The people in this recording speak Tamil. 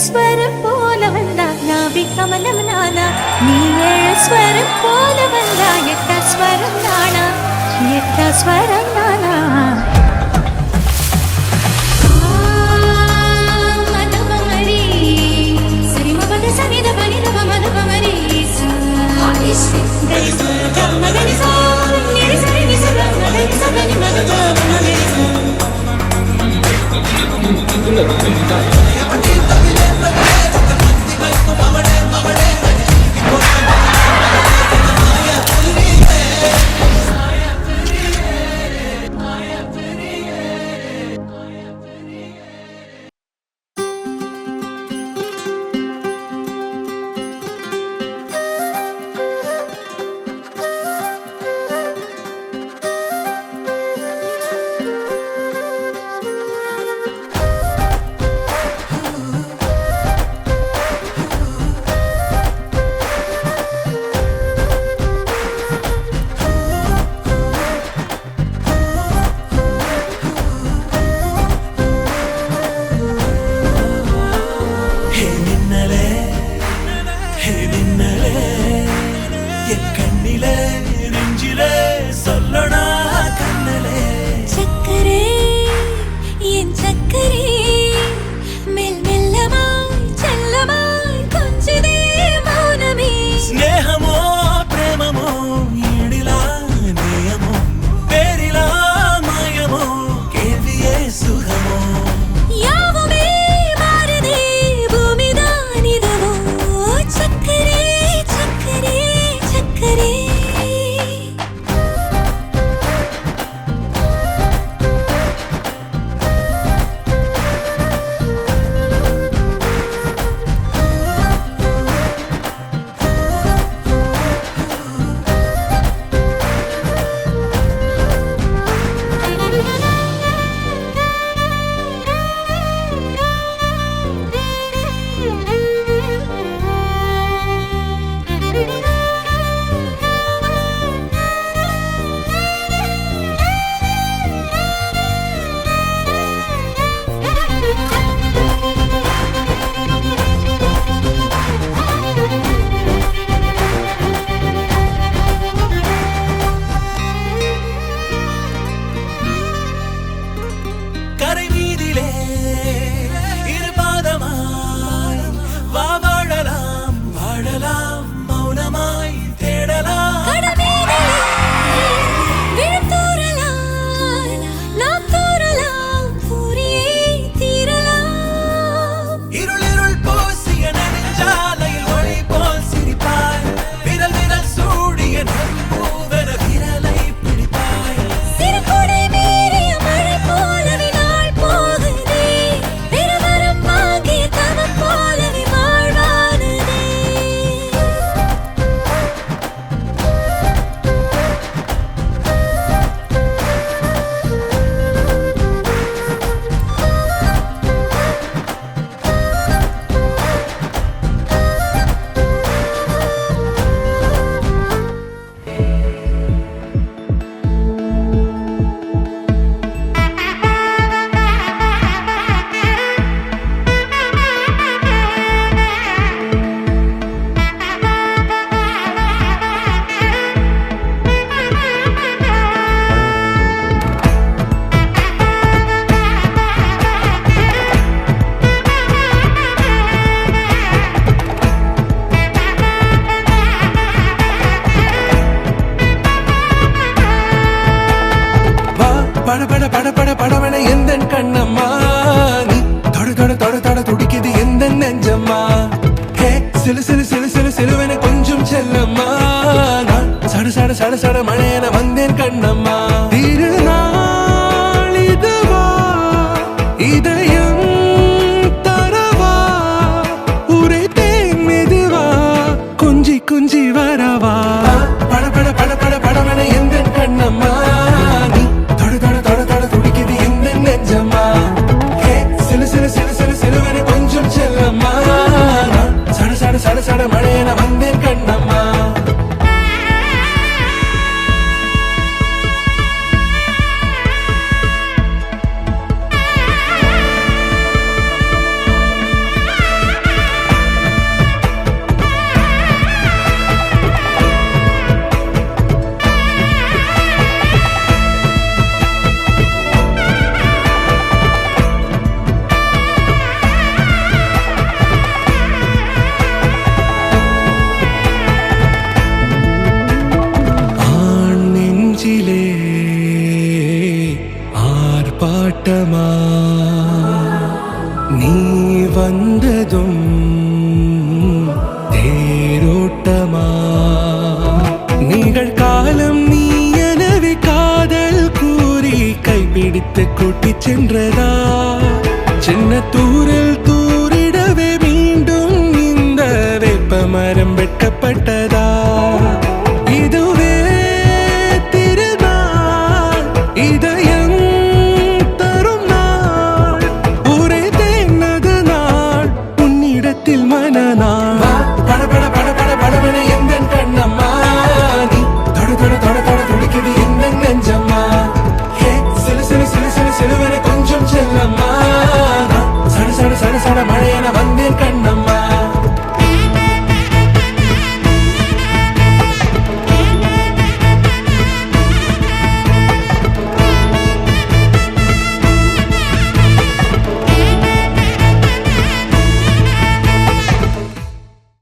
ஸ்வரம் போல வந்தா நாபி கமலம் நானா நீ ஏழு ஸ்வரம் போல வந்தா எட்ட ஸ்வரம் நானா எட்ட ஸ்வரம் நானா படவன எந்த கண்ணம்மா நீ தொட தொட தொட தொட துடிக்குது எந்த நெஞ்சம்மா ஹே சிலு சிலு சிலு சிலு சிலுவன கொஞ்சம் செல்லம்மா நான் சட சட சட சட மழையன வந்தேன் கண்ணம்மா திருநாள் இதுவா இதயம் தரவா உரைத்தேன் மெதுவா கொஞ்சி கொஞ்சி வரவா பட பட பட பட படவன எந்த கண்ணம்மா சட சட மழையன வந்தேன் கண்ணம்மா கூட்டிச் சென்றதா சின்ன தூரில் தூரிடவே மீண்டும் இந்த வேப்ப மரம் வெட்கப்பட்டதா